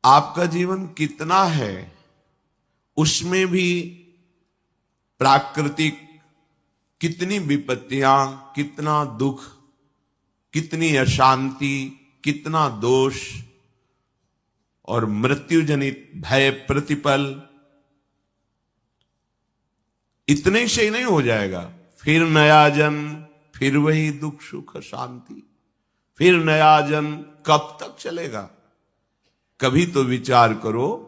आपका जीवन कितना है, उसमें भी प्राकृतिक कितनी विपत्तियां, कितना दुख, कितनी अशांति, कितना दोष और मृत्यु जनित भय प्रतिपल, इतने से ही नहीं हो जाएगा। फिर नया जन्म, फिर वही दुख सुख शांति, फिर नया जन्म, कब तक चलेगा? कभी तो विचार करो,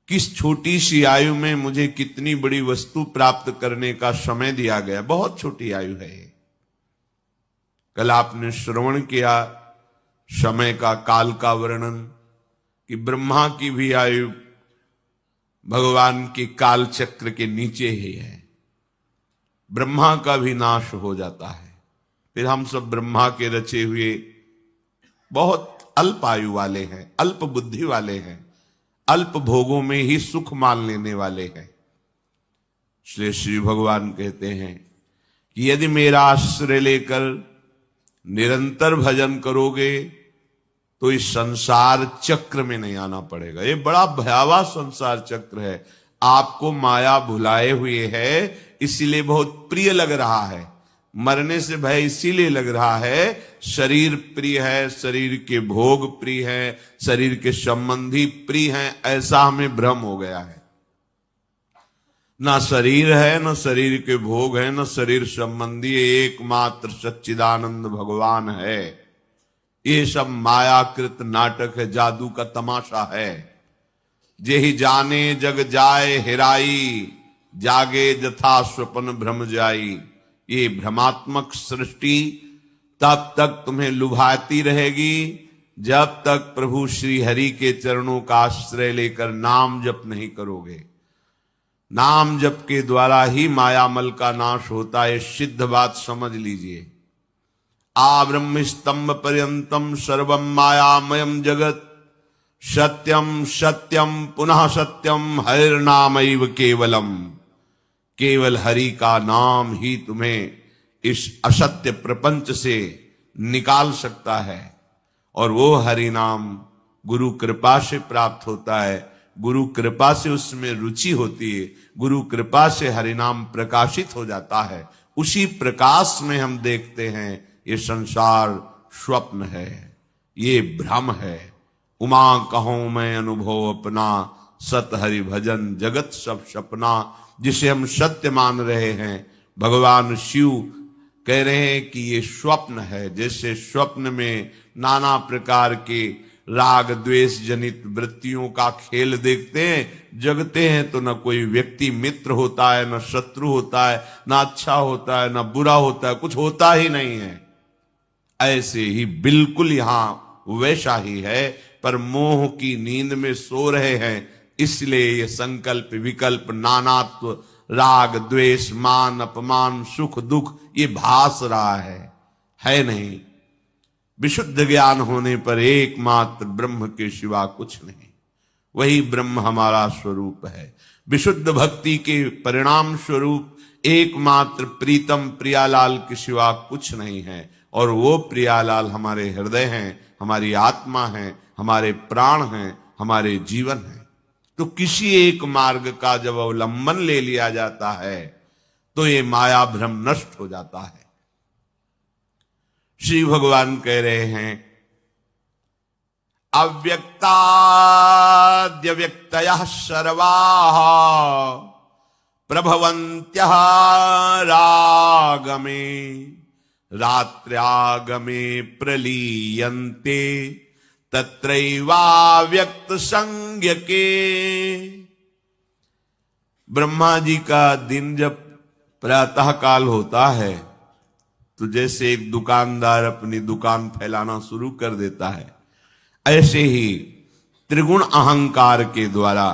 किस छोटी सी आयु में मुझे कितनी बड़ी वस्तु प्राप्त करने का समय दिया गया। बहुत छोटी आयु है ये। कल आपने श्रवण किया समय का, काल का वर्णन, कि ब्रह्मा की भी आयु भगवान के काल चक्र के नीचे ही है। ब्रह्मा का भी नाश हो जाता है। फिर हम सब ब्रह्मा के रचे हुए बहुत अल्प आयु वाले हैं, अल्प बुद्धि वाले हैं, अल्प भोगों में ही सुख मान लेने वाले हैं। इसलिए श्री भगवान कहते हैं कि यदि मेरा आश्रय लेकर निरंतर भजन करोगे तो इस संसार चक्र में नहीं आना पड़ेगा। ये बड़ा भयावह संसार चक्र है। आपको माया भुलाए हुए है, इसीलिए बहुत प्रिय लग रहा है। मरने से भय इसीलिए लग रहा है, शरीर प्रिय है, शरीर के भोग प्रिय है, शरीर के संबंधी प्रिय हैं, ऐसा हमें भ्रम हो गया है। ना शरीर है, न शरीर के भोग है, न शरीर संबंधी, एकमात्र सच्चिदानंद भगवान है। ये सब मायाकृत नाटक है, जादू का तमाशा है। जेहि जाने जग जाए हेराई, जागे जथा स्वप्न भ्रम जाई। ये भ्रमात्मक सृष्टि तब तक तुम्हें लुभाती रहेगी जब तक प्रभु श्री हरि के चरणों का आश्रय लेकर नाम जप नहीं करोगे। नाम जप के द्वारा ही मायामल का नाश होता है, सिद्ध बात समझ लीजिए। आ ब्रह्म स्तंभ पर्यंतम सर्वम मायामयम जगत, सत्यम सत्यम पुनः सत्यम हरिर्नामैव केवलम। केवल हरि का नाम ही तुम्हें इस असत्य प्रपंच से निकाल सकता है, और वो हरि नाम गुरु कृपा से प्राप्त होता है। गुरु कृपा से उसमें रुचि होती है, गुरु कृपा से हरि नाम प्रकाशित हो जाता है। उसी प्रकाश में हम देखते हैं ये संसार स्वप्न है, ये भ्रम है। उमा कहूं मैं अनुभव अपना, सत हरि भजन जगत सब सपना। जिसे हम सत्य मान रहे हैं, भगवान शिव कह रहे हैं कि ये स्वप्न है। जैसे स्वप्न में नाना प्रकार के राग द्वेष जनित वृत्तियों का खेल देखते हैं, जगते हैं तो न कोई व्यक्ति मित्र होता है, न शत्रु होता है, न अच्छा होता है, न बुरा होता है, कुछ होता ही नहीं है। ऐसे ही बिल्कुल यहां वैसा ही है, पर मोह की नींद में सो रहे हैं। इसलिए ये संकल्प विकल्प नानात्व, राग द्वेष, मान अपमान, सुख दुख, ये भास रहा है नहीं। विशुद्ध ज्ञान होने पर एकमात्र ब्रह्म के सिवा कुछ नहीं, वही ब्रह्म हमारा स्वरूप है। विशुद्ध भक्ति के परिणाम स्वरूप एकमात्र प्रीतम प्रियालाल के सिवा कुछ नहीं है, और वो प्रियालाल हमारे हृदय हैं, हमारी आत्मा है, हमारे प्राण हैं, हमारे जीवन हैं। तो किसी एक मार्ग का जब अवलंबन ले लिया जाता है तो ये माया भ्रम नष्ट हो जाता है। श्री भगवान कह रहे हैं अव्यक्ताद्य व्यक्तयः सर्वाः प्रभवन्त्यः रागमे रात्र्यागमे प्रलीयन्ते तत्रैवाव्यक्त संज्ञके। ब्रह्मा जी का दिन जब प्रातः काल होता है तो जैसे एक दुकानदार अपनी दुकान फैलाना शुरू कर देता है, ऐसे ही त्रिगुण अहंकार के द्वारा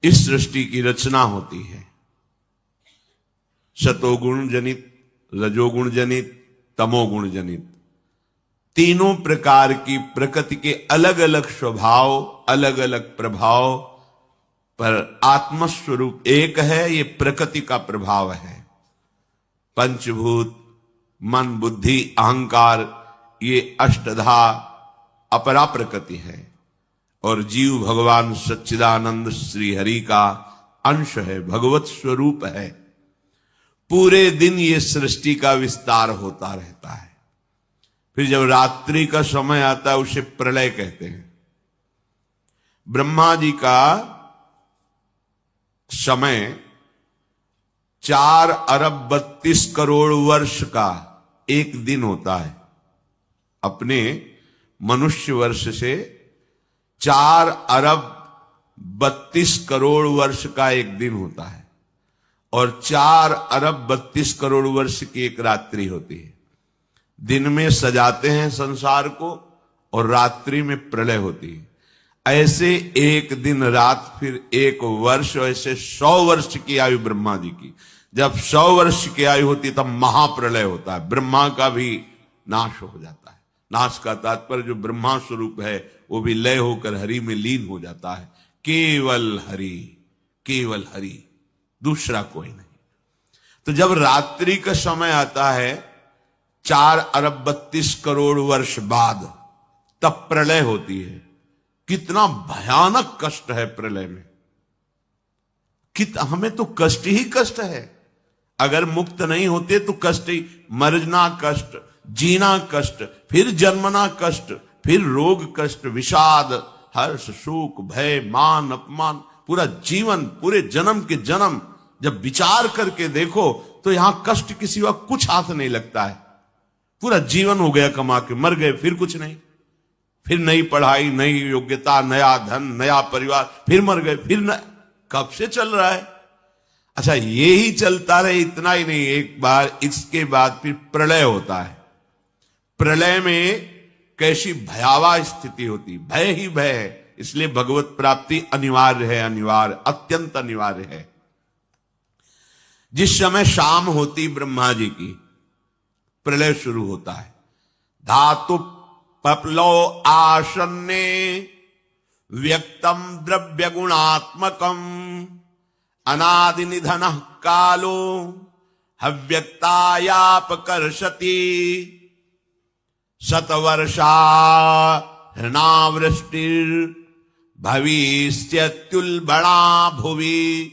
इस सृष्टि की रचना होती है। सतोगुण जनित, रजोगुण जनित, तमोगुण जनित, तीनों प्रकार की प्रकृति के अलग अलग स्वभाव, अलग अलग प्रभाव, पर आत्मस्वरूप एक है। ये प्रकृति का प्रभाव है। पंचभूत, मन, बुद्धि, अहंकार, ये अष्टधा अपरा प्रकृति है। और जीव भगवान सच्चिदानंद श्री हरि का अंश है, भगवत स्वरूप है। पूरे दिन ये सृष्टि का विस्तार होता रहता है। फिर जब रात्रि का समय आता है उसे प्रलय कहते हैं। ब्रह्मा जी का समय 4 अरब 32 करोड़ वर्ष का एक दिन होता है। अपने मनुष्य वर्ष से 4 अरब 32 करोड़ वर्ष का एक दिन होता है और 4 अरब 32 करोड़ वर्ष की एक रात्रि होती है। दिन में सजाते हैं संसार को और रात्रि में प्रलय होती है। ऐसे एक दिन रात फिर एक वर्ष, ऐसे 100 वर्ष की आयु ब्रह्मा जी की। जब 100 वर्ष की आयु होती तब महाप्रलय होता है, ब्रह्मा का भी नाश हो जाता है। नाश का तात्पर्य जो ब्रह्मा स्वरूप है वो भी लय होकर हरि में लीन हो जाता है। केवल हरि, केवल हरि, दूसरा कोई नहीं। तो जब रात्रि का समय आता है 4 अरब 32 करोड़ वर्ष बाद, तब प्रलय होती है। कितना भयानक कष्ट है प्रलय में। हमें तो कष्ट ही कष्ट है। अगर मुक्त नहीं होते तो कष्ट ही, मरना कष्ट, जीना कष्ट, फिर जन्मना कष्ट, फिर रोग कष्ट, विषाद, हर्ष, शोक, भय, मान, अपमान, पूरा जीवन, पूरे जन्म के जन्म जब विचार करके देखो तो यहां कष्ट के सिवा कुछ हाथ नहीं लगता है। पूरा जीवन हो गया कमा के, मर गए, फिर कुछ नहीं, फिर नई पढ़ाई, नई योग्यता, नया धन, नया परिवार, फिर मर गए, फिर कब से चल रहा है। अच्छा, ये ही चलता रहे, इतना ही नहीं, एक बार इसके बाद फिर प्रलय होता है। प्रलय में कैसी भयावह स्थिति होती, भय ही भय है। इसलिए भगवत प्राप्ति अनिवार्य है, अनिवार्य, अत्यंत अनिवार्य है। जिस समय शाम होती ब्रह्मा जी की, प्रलय शुरू होता है। धातु पपलो आसन्ने व्यक्तम द्रव्य गुणात्मकम अनादि निधन कालो हव्यक्तायापकर्षति शतवर्षा हृणावृष्टिर भविष्यत्युल्बणा भुवि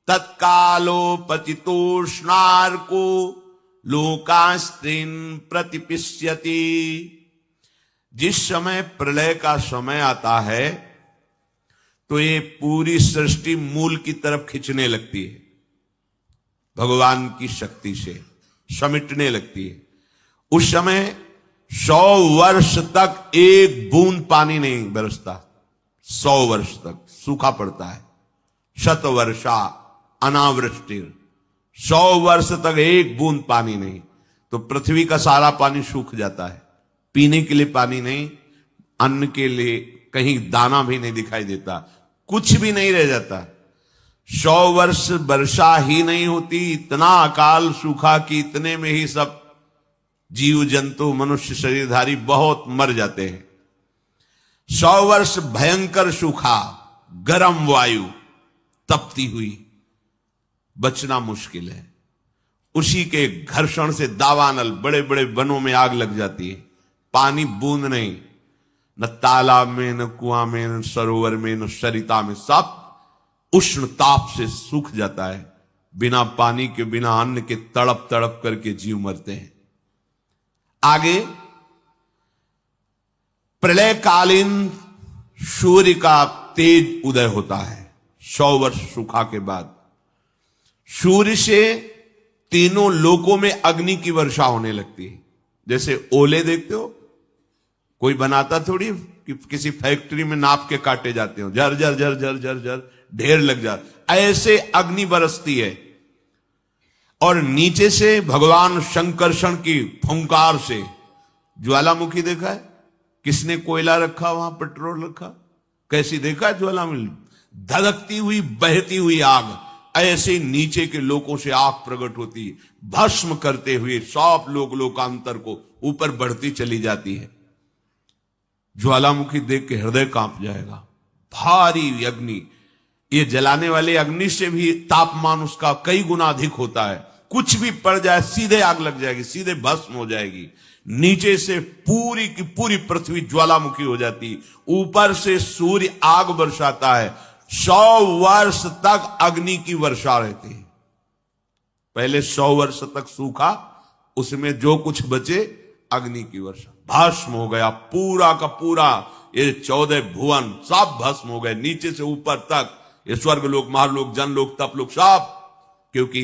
तत्कालोपचितोष्णार्को लोकास्त्रीन प्रतिपिष्यति। जिस समय प्रलय का समय आता है तो ये पूरी सृष्टि मूल की तरफ खिंचने लगती है, भगवान की शक्ति से समिटने लगती है। उस समय 100 वर्ष तक एक बूंद पानी नहीं बरसता, 100 वर्ष तक सूखा पड़ता है। शतवर्षा अनावृष्टि, 100 वर्ष तक एक बूंद पानी नहीं। तो पृथ्वी का सारा पानी सूख जाता है, पीने के लिए पानी नहीं, अन्न के लिए कहीं दाना भी नहीं दिखाई देता, कुछ भी नहीं रह जाता। 100 वर्ष वर्षा ही नहीं होती, इतना अकाल सूखा कि इतने में ही सब जीव जंतु मनुष्य शरीरधारी बहुत मर जाते हैं। 100 वर्ष भयंकर सूखा, गर्म वायु तपती हुई, बचना मुश्किल है। उसी के घर्षण से दावानल, बड़े बड़े वनों में आग लग जाती है। पानी बूंद नहीं, न तालाब में, न कुआं में, न सरोवर में, न सरिता में, सब उष्ण ताप से सूख जाता है। बिना पानी के, बिना अन्न के तड़प तड़प करके जीव मरते हैं। आगे प्रलयकालीन सूर्य का तेज उदय होता है। 100 वर्ष सूखा के बाद सूर्य से तीनों लोकों में अग्नि की वर्षा होने लगती है। जैसे ओले देखते हो, कोई बनाता थोड़ी कि किसी फैक्ट्री में नाप के काटे जाते हो, झर झर झर झर झर झर ढेर लग जाता, ऐसे अग्नि बरसती है। और नीचे से भगवान शंकरषण की फुंकार से ज्वालामुखी देखा है? किसने कोयला रखा, वहां पेट्रोल रखा, कैसी देखा है ज्वालामुखी? धधकती हुई, बहती हुई आग, ऐसे नीचे के लोगों से आग प्रकट होती है, भस्म करते हुए सब लोकांतर को ऊपर बढ़ती चली जाती है। ज्वालामुखी देख के हृदय कांप जाएगा। भारी अग्नि, ये जलाने वाले अग्नि से भी तापमान उसका कई गुना अधिक होता है। कुछ भी पड़ जाए सीधे आग लग जाएगी, सीधे भस्म हो जाएगी। नीचे से पूरी की पूरी पृथ्वी ज्वालामुखी हो जाती, ऊपर से सूर्य आग बरसाता है। 100 वर्ष तक अग्नि की वर्षा रहती है। पहले 100 वर्ष तक सूखा, उसमें जो कुछ बचे अग्नि की वर्षा, भस्म हो गया पूरा का पूरा। ये 14 भुवन सब भस्म हो गए, नीचे से ऊपर तक। ये स्वर्ग लोक, महालोक, जनलोक, तपलोक सब, क्योंकि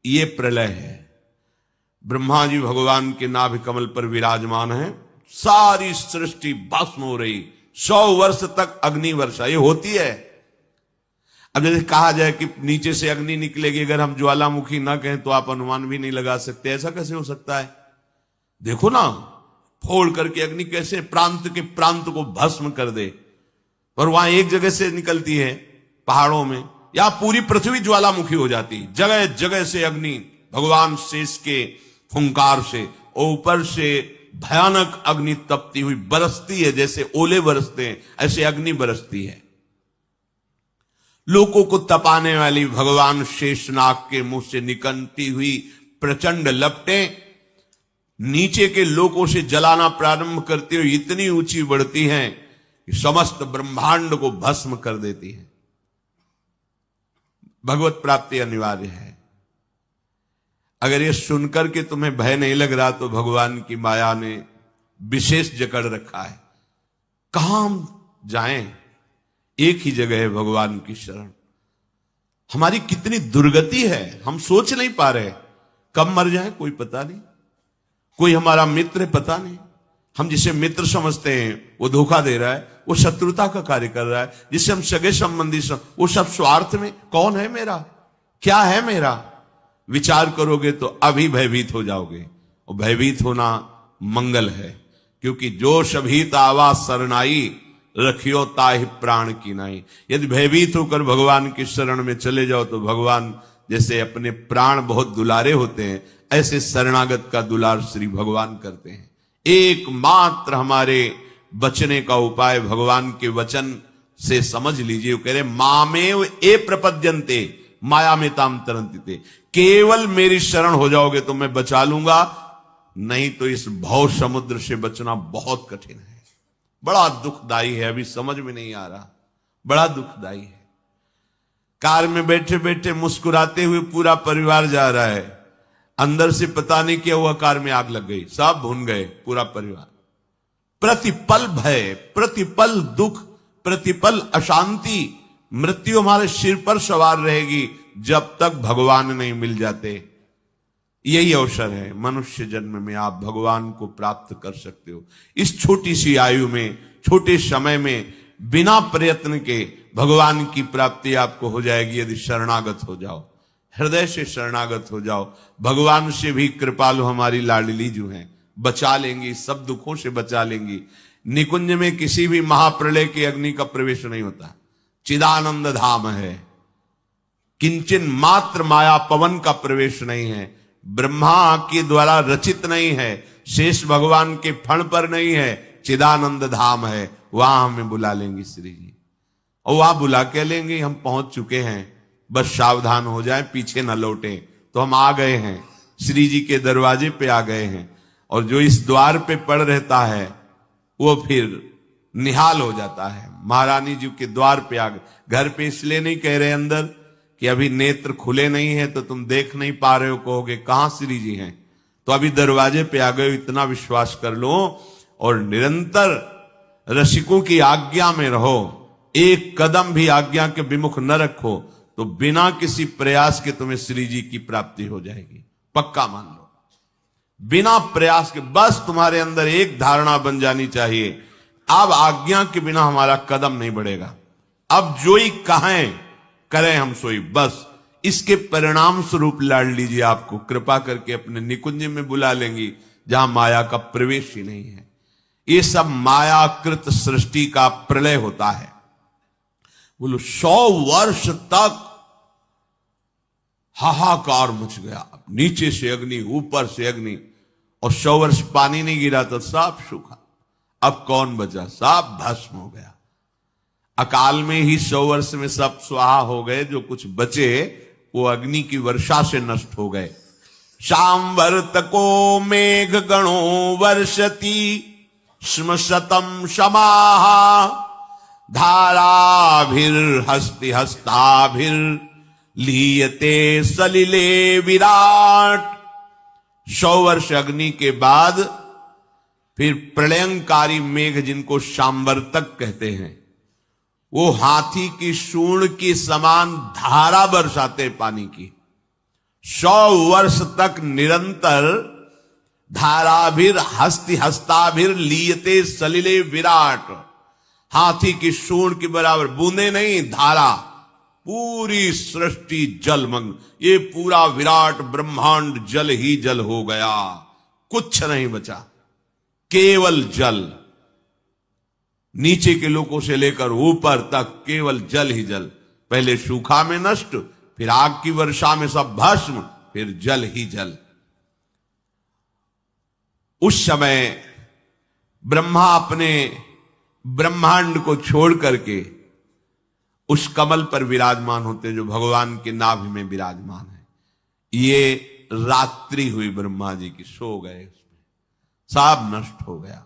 ये प्रलय है। ब्रह्मा जी भगवान के नाभि कमल पर विराजमान है, सारी सृष्टि भस्म हो रही, 100 वर्ष तक अग्नि वर्षा ये होती है। अब जैसे कहा जाए कि नीचे से अग्नि निकलेगी, अगर हम ज्वालामुखी ना कहें तो आप अनुमान भी नहीं लगा सकते, ऐसा कैसे हो सकता है? देखो ना, फोड़ करके अग्नि कैसे प्रांत के प्रांत को भस्म कर दे। और वहां एक जगह से निकलती है पहाड़ों में, या पूरी पृथ्वी ज्वालामुखी हो जाती, जगह जगह से अग्नि भगवान शेष के फुंकार से, और ऊपर से भयानक अग्नि तपती हुई बरसती है, जैसे ओले बरसते हैं ऐसे अग्नि बरसती है। लोगों को तपाने वाली भगवान शेषनाग के मुंह से निकलती हुई प्रचंड लपटें नीचे के लोगों से जलाना प्रारंभ करती हुई इतनी ऊंची बढ़ती हैं कि समस्त ब्रह्मांड को भस्म कर देती है। भगवत प्राप्ति अनिवार्य है। अगर ये सुनकर के तुम्हें भय नहीं लग रहा तो भगवान की माया ने विशेष जकड़ रखा है। कहां हम जाएं? एक ही जगह है भगवान की शरण। हमारी कितनी दुर्गति है, हम सोच नहीं पा रहे। कब मर जाए कोई पता नहीं, कोई हमारा मित्र है पता नहीं। हम जिसे मित्र समझते हैं वो धोखा दे रहा है, वो शत्रुता का कार्य कर रहा है। जिसे हम सगे संबंधी वो सब स्वार्थ में। कौन है मेरा, क्या है मेरा? विचार करोगे तो अभी भयभीत हो जाओगे, और भयभीत होना मंगल है। क्योंकि जो शभीत आवा शरणाई, रखियो ताहि प्राण की नाई। यदि भयभीत होकर भगवान की शरण में चले जाओ तो भगवान जैसे अपने प्राण बहुत दुलारे होते हैं, ऐसे शरणागत का दुलार श्री भगवान करते हैं। एकमात्र हमारे बचने का उपाय भगवान के वचन से समझ लीजिए। वो कह रहे मामेव ए प्रपद्यन्ते माया में ताम तरंती, केवल मेरी शरण हो जाओगे तो मैं बचा लूंगा, नहीं तो इस भव समुद्र से बचना बहुत कठिन है। बड़ा दुखदाई है, अभी समझ में नहीं आ रहा, बड़ा दुखदाई है। कार में बैठे बैठे मुस्कुराते हुए पूरा परिवार जा रहा है, अंदर से पता नहीं क्या हुआ, कार में आग लग गई, सब भून गए पूरा परिवार। प्रतिपल भय, प्रतिपल दुख, प्रतिपल अशांति, मृत्यु हमारे सिर पर सवार रहेगी जब तक भगवान नहीं मिल जाते। यही अवसर है, मनुष्य जन्म में आप भगवान को प्राप्त कर सकते हो। इस छोटी सी आयु में, छोटे समय में, बिना प्रयत्न के भगवान की प्राप्ति आपको हो जाएगी यदि शरणागत हो जाओ, हृदय से शरणागत हो जाओ। भगवान से भी कृपालु हमारी लाडली जो हैं, बचा लेंगी, सब दुखों से बचा लेंगी। निकुंज में किसी भी महाप्रलय के अग्नि का प्रवेश नहीं होता, चिदानंद धाम है। किंचन मात्र माया पवन का प्रवेश नहीं है, ब्रह्मा के द्वारा रचित नहीं है, शेष भगवान के फण पर नहीं है, चिदानंद धाम है। वहां हमें बुला लेंगी श्री जी, और वहां बुला के लेंगे, हम पहुंच चुके हैं, बस सावधान हो जाए, पीछे न लौटे। तो हम आ गए हैं, श्री जी के दरवाजे पे आ गए हैं। और जो इस द्वार पे पड़ रहता है वो फिर निहाल हो जाता है। महारानी जी के द्वार पे आ गए। घर पे इसलिए नहीं कह रहे अंदर कि अभी नेत्र खुले नहीं है तो तुम देख नहीं पा रहे हो, कहोगे कहां श्री जी हैं। तो अभी दरवाजे पे आ गए, इतना विश्वास कर लो। और निरंतर रसिकों की आज्ञा में रहो, एक कदम भी आज्ञा के विमुख न रखो, तो बिना किसी प्रयास के तुम्हें श्री जी की प्राप्ति हो जाएगी, पक्का मान लो। बिना प्रयास के, बस तुम्हारे अंदर एक धारणा बन जानी चाहिए, अब आज्ञा के बिना हमारा कदम नहीं बढ़ेगा। अब जो ही कहें करें हम सोई, बस इसके परिणाम स्वरूप लाड लीजिए, आपको कृपा करके अपने निकुंज में बुला लेंगी जहां माया का प्रवेश ही नहीं है। ये सब मायाकृत सृष्टि का प्रलय होता है। बोलो 100 वर्ष तक हाहाकार मच गया, नीचे से अग्नि, ऊपर से अग्नि, और 100 वर्ष पानी नहीं गिरा तो सब सूखा। अब कौन बचा? सब भस्म हो गया। अकाल में ही 100 वर्ष में सब स्वाहा हो गए, जो कुछ बचे वो अग्नि की वर्षा से नष्ट हो गए। शांवर्तको मेघ गणो वर्षति स्मशतम समाहा धाराभिर्हस्ति हस्ताभिर लीयते सलिले विराट। 100 वर्ष अग्नि के बाद फिर प्रलयंकारी मेघ, जिनको शांवर्तक कहते हैं, वो हाथी की सूंड की समान धारा बरसाते पानी की। 100 वर्ष तक निरंतर धाराभिर हस्ति हस्ताभिर लीयते सलिले विराट, हाथी की सूंड की बराबर बूंदे नहीं, धारा, पूरी सृष्टि जलमग्न, ये पूरा विराट ब्रह्मांड जल ही जल हो गया, कुछ नहीं बचा, केवल जल। नीचे के लोगों से लेकर ऊपर तक केवल जल ही जल। पहले सूखा में नष्ट, फिर आग की वर्षा में सब भस्म, फिर जल ही जल। उस समय ब्रह्मा अपने ब्रह्मांड को छोड़ करके उस कमल पर विराजमान होते जो भगवान के नाभि में विराजमान है। ये रात्रि हुई ब्रह्मा जी की, सो गए, उसमें सब नष्ट हो गया।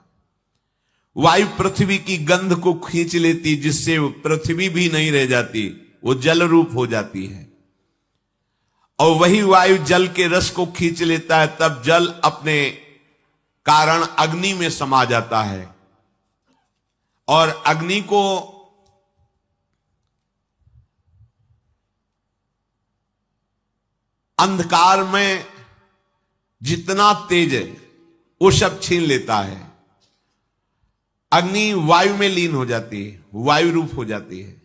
वायु पृथ्वी की गंध को खींच लेती, जिससे पृथ्वी भी नहीं रह जाती, वो जल रूप हो जाती है। और वही वायु जल के रस को खींच लेता है, तब जल अपने कारण अग्नि में समा जाता है और अग्नि को अंधकार में जितना तेज है वो सब छीन लेता है। अग्नि वायु में लीन हो जाती है, वायु रूप हो जाती है।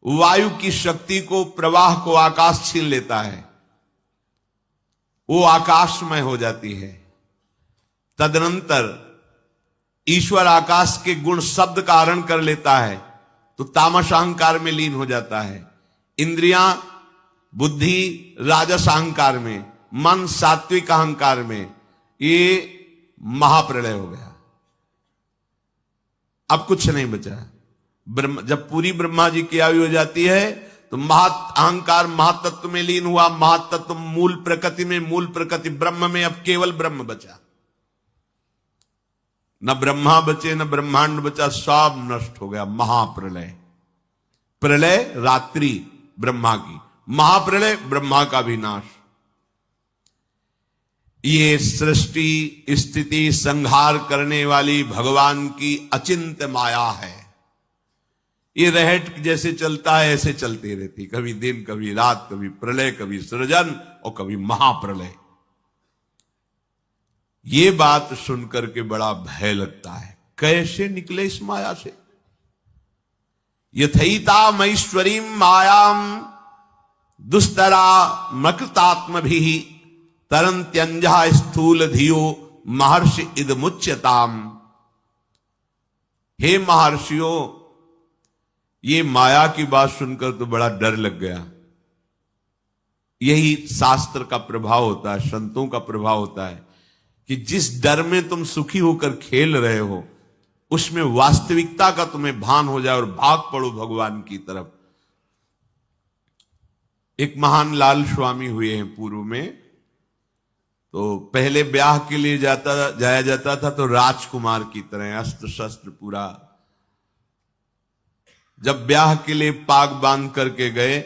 वायु की शक्ति को, प्रवाह को आकाश छीन लेता है, वो आकाशमय हो जाती है। तदनंतर ईश्वर आकाश के गुण शब्द का हरण कर लेता है, तो तामस अहंकार में लीन हो जाता है। इंद्रियां, बुद्धि राजस अहंकार में, मन सात्विक अहंकार में, ये महाप्रलय हो गया। अब कुछ नहीं बचा। जब पूरी ब्रह्मा जी की आयु हो जाती है तो अहंकार महातत्व में लीन हुआ। महातत्व मूल प्रकृति में, मूल प्रकृति ब्रह्म में, अब केवल ब्रह्म बचा। न ब्रह्मा बचे, न ब्रह्मांड बचा, सब नष्ट हो गया। महाप्रलय, प्रलय रात्रि ब्रह्मा की, महाप्रलय ब्रह्मा का विनाश। ये सृष्टि स्थिति संहार करने वाली भगवान की अचिंत्य माया है। ये रहट जैसे चलता है ऐसे चलती रहती, कभी दिन कभी रात, कभी प्रलय, कभी सृजन और कभी महाप्रलय। ये बात सुनकर के बड़ा भय लगता है, कैसे निकले इस माया से। यथैता मईश्वरीम मायाम दुस्तरा मकृतात्म भी तरंत्यंजा स्थूल धियो महर्षि इदमुच्यताम। हे महर्षियों, ये माया की बात सुनकर तो बड़ा डर लग गया। यही शास्त्र का प्रभाव होता है, संतों का प्रभाव होता है कि जिस डर में तुम सुखी होकर खेल रहे हो, उसमें वास्तविकता का तुम्हें भान हो जाए और भाग पड़ो भगवान की तरफ। एक महान लाल स्वामी हुए हैं पूर्व में, तो पहले ब्याह के लिए जाया जाता था तो राजकुमार की तरह अस्त्र शस्त्र पूरा। जब ब्याह के लिए पाग बांध करके गए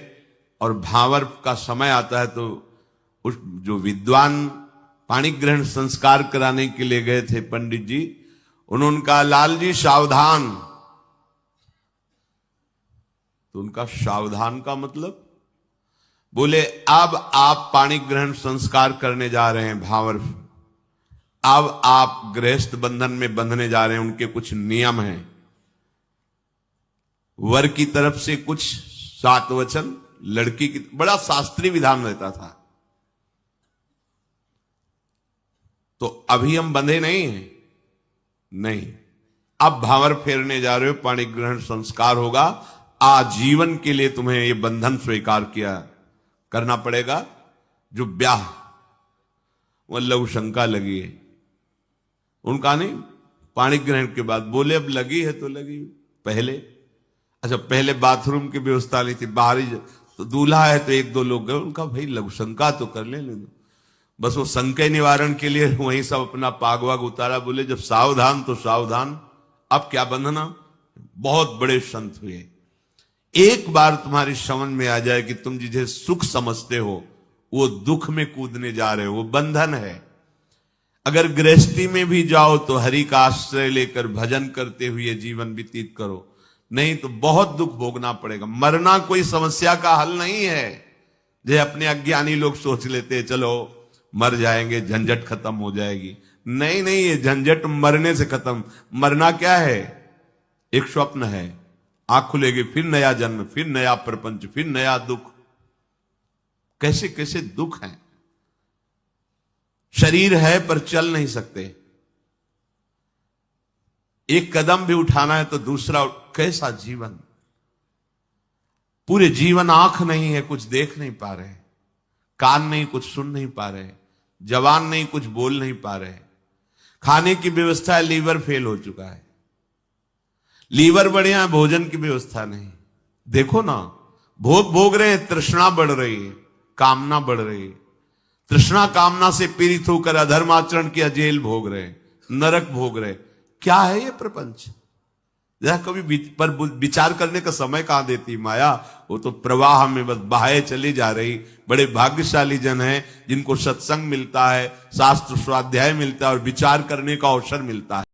और भावर का समय आता है तो उस जो विद्वान पाणी ग्रहण संस्कार कराने के लिए गए थे पंडित जी, उन्होंने कहा लाल जी सावधान। तो उनका सावधान का मतलब, बोले अब आप पाणी ग्रहण संस्कार करने जा रहे हैं भावर, अब आप गृहस्थ बंधन में बंधने जा रहे हैं। उनके कुछ नियम हैं, वर की तरफ से कुछ 7 वचन, लड़की की, बड़ा शास्त्रीय विधान रहता था। तो अभी हम बंधे नहीं हैं, नहीं, अब भावर फेरने जा रहे हो, पाणी ग्रहण संस्कार होगा, आजीवन के लिए तुम्हें यह बंधन स्वीकार किया करना पड़ेगा। जो ब्याह, वह लघु शंका लगी है, उनका नहीं, पाणी ग्रहण के बाद बोले अब लगी है तो लगी। पहले अच्छा, पहले बाथरूम की व्यवस्था नहीं थी, बाहरी तो दूल्हा है तो 1-2 लोग गए, उनका भाई लघु शंका तो कर ले दो। बस वो संकय निवारण के लिए वहीं सब अपना पाग वाग उतारा, बोले जब सावधान तो सावधान, अब क्या बंधना। बहुत बड़े संत हुए। एक बार तुम्हारी समझ में आ जाए कि तुम जिसे सुख समझते हो वो दुख में कूदने जा रहे हो, वो बंधन है। अगर गृहस्थी में भी जाओ तो हरि का आश्रय लेकर भजन करते हुए जीवन व्यतीत करो, नहीं तो बहुत दुख भोगना पड़ेगा। मरना कोई समस्या का हल नहीं है। जो अपने अज्ञानी लोग सोच लेते हैं चलो मर जाएंगे, झंझट खत्म हो जाएगी। नहीं नहीं, ये झंझट मरने से खत्म। मरना क्या है? एक स्वप्न है, आंख खुलेगी फिर नया जन्म, फिर नया प्रपंच, फिर नया दुख। कैसे कैसे दुख हैं। शरीर है पर चल नहीं सकते, एक कदम भी उठाना है तो दूसरा। कैसा जीवन। पूरे जीवन आंख नहीं है, कुछ देख नहीं पा रहे, कान नहीं, कुछ सुन नहीं पा रहे, जवान नहीं, कुछ बोल नहीं पा रहे। खाने की व्यवस्था है, लीवर फेल हो चुका है। लीवर बढ़िया है, भोजन की व्यवस्था नहीं। देखो ना, भोग भोग रहे हैं, तृष्णा बढ़ रही है, कामना बढ़ रही है। तृष्णा कामना से पीड़ित होकर अधर्म आचरण किया, जेल भोग रहे, नरक भोग रहे। क्या है ये प्रपंच? जरा कभी पर विचार करने का समय कहां देती माया। वो तो प्रवाह में बस बहाए चली जा रही। बड़े भाग्यशाली जन हैं जिनको सत्संग मिलता है, शास्त्र स्वाध्याय मिलता है और विचार करने का अवसर मिलता है।